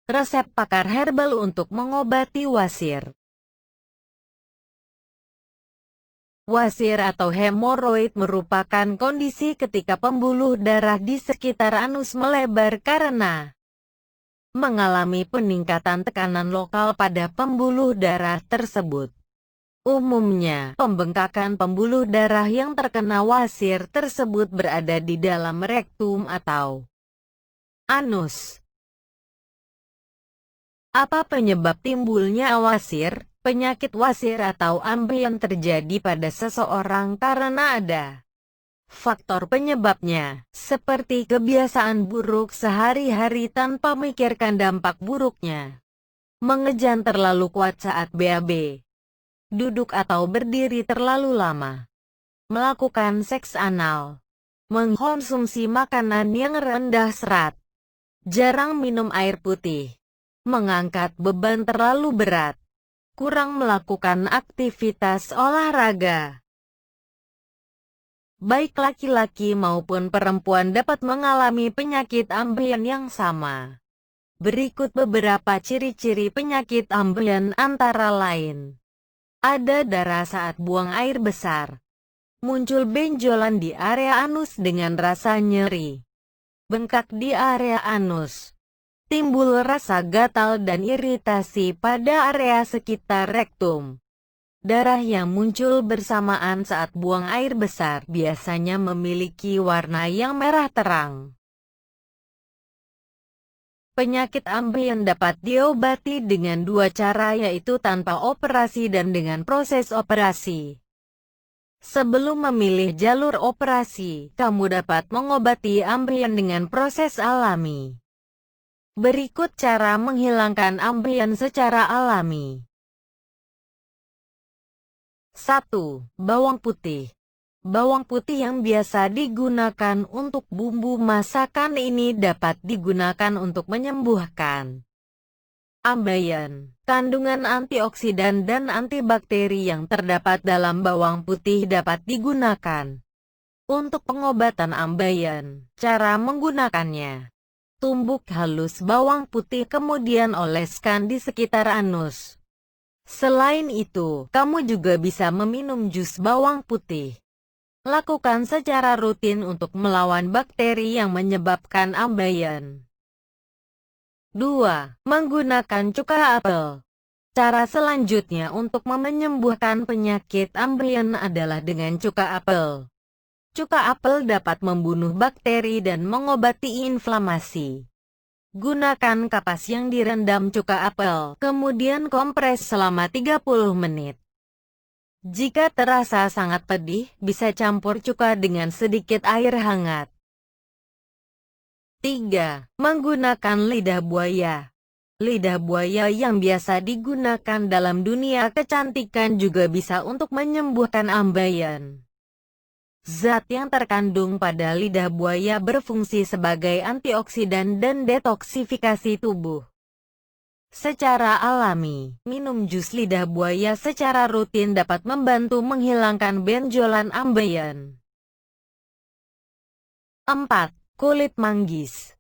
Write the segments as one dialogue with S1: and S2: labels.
S1: Resep pakar herbal untuk mengobati wasir. Wasir atau hemoroid merupakan kondisi ketika pembuluh darah di sekitar anus melebar karena mengalami peningkatan tekanan lokal pada pembuluh darah tersebut. Umumnya, pembengkakan pembuluh darah yang terkena wasir tersebut berada di dalam rektum atau anus. Apa penyebab timbulnya wasir? Penyakit wasir atau ambeien terjadi pada seseorang karena ada faktor penyebabnya, seperti kebiasaan buruk sehari-hari tanpa memikirkan dampak buruknya, mengejan terlalu kuat saat BAB, duduk atau berdiri terlalu lama, melakukan seks anal, mengkonsumsi makanan yang rendah serat, jarang minum air putih, mengangkat beban terlalu berat, kurang melakukan aktivitas olahraga. Baik laki-laki maupun perempuan dapat mengalami penyakit ambeien yang sama. Berikut beberapa ciri-ciri penyakit ambeien antara lain. Ada darah saat buang air besar. Muncul benjolan di area anus dengan rasa nyeri. Bengkak di area anus. Timbul rasa gatal dan iritasi pada area sekitar rektum. Darah yang muncul bersamaan saat buang air besar biasanya memiliki warna yang merah terang. Penyakit ambeien dapat diobati dengan dua cara, yaitu tanpa operasi dan dengan proses operasi. Sebelum memilih jalur operasi, kamu dapat mengobati ambeien dengan proses alami. Berikut cara menghilangkan ambeien secara alami. 1. Bawang putih. Bawang putih yang biasa digunakan untuk bumbu masakan ini dapat digunakan untuk menyembuhkan ambeien. Kandungan antioksidan dan antibakteri yang terdapat dalam bawang putih dapat digunakan untuk pengobatan ambeien. Cara menggunakannya: tumbuk halus bawang putih kemudian oleskan di sekitar anus. Selain itu, kamu juga bisa meminum jus bawang putih. Lakukan secara rutin untuk melawan bakteri yang menyebabkan ambeien. 2. Menggunakan cuka apel. Cara selanjutnya untuk menyembuhkan penyakit ambeien adalah dengan cuka apel. Cuka apel dapat membunuh bakteri dan mengobati inflamasi. Gunakan kapas yang direndam cuka apel, kemudian kompres selama 30 menit. Jika terasa sangat pedih, bisa campur cuka dengan sedikit air hangat. 3. Menggunakan lidah buaya. Lidah buaya yang biasa digunakan dalam dunia kecantikan juga bisa untuk menyembuhkan ambeien. Zat yang terkandung pada lidah buaya berfungsi sebagai antioksidan dan detoksifikasi tubuh. Secara alami, minum jus lidah buaya secara rutin dapat membantu menghilangkan benjolan ambeien. 4. Kulit manggis.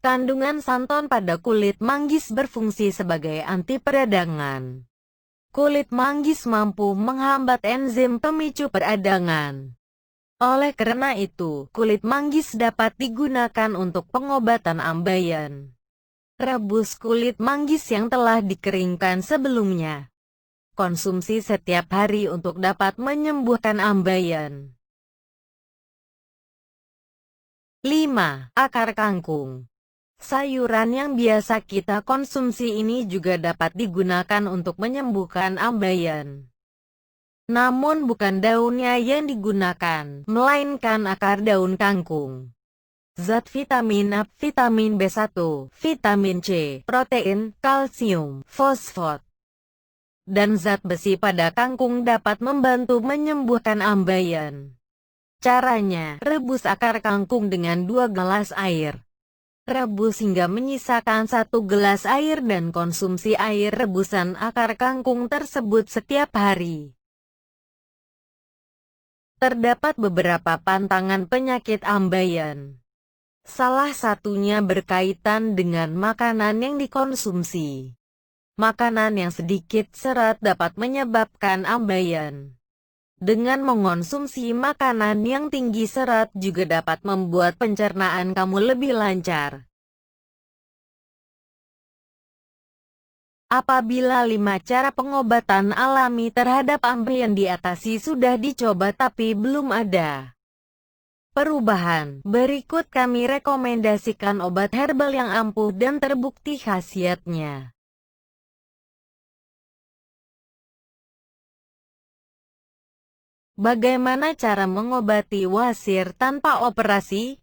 S1: Kandungan santon pada kulit manggis berfungsi sebagai anti peradangan. Kulit manggis mampu menghambat enzim pemicu peradangan. Oleh karena itu, kulit manggis dapat digunakan untuk pengobatan ambeien. Rebus kulit manggis yang telah dikeringkan sebelumnya. Konsumsi setiap hari untuk dapat menyembuhkan ambeien. 5. Akar kangkung. Sayuran yang biasa kita konsumsi ini juga dapat digunakan untuk menyembuhkan ambeien. Namun bukan daunnya yang digunakan, melainkan akar daun kangkung. Zat vitamin A, vitamin B1, vitamin C, protein, kalsium, fosfat, dan zat besi pada kangkung dapat membantu menyembuhkan ambeien. Caranya, rebus akar kangkung dengan 2 gelas air. Rebus hingga menyisakan 1 gelas air dan konsumsi air rebusan akar kangkung tersebut setiap hari. Terdapat beberapa pantangan penyakit ambeien. Salah satunya berkaitan dengan makanan yang dikonsumsi. Makanan yang sedikit serat dapat menyebabkan ambeien. Dengan mengonsumsi makanan yang tinggi serat juga dapat membuat pencernaan kamu lebih lancar. Apabila 5 cara pengobatan alami terhadap ambeien diatasi sudah dicoba tapi belum ada perubahan, berikut kami rekomendasikan obat herbal yang ampuh dan terbukti khasiatnya. Bagaimana cara mengobati wasir tanpa operasi?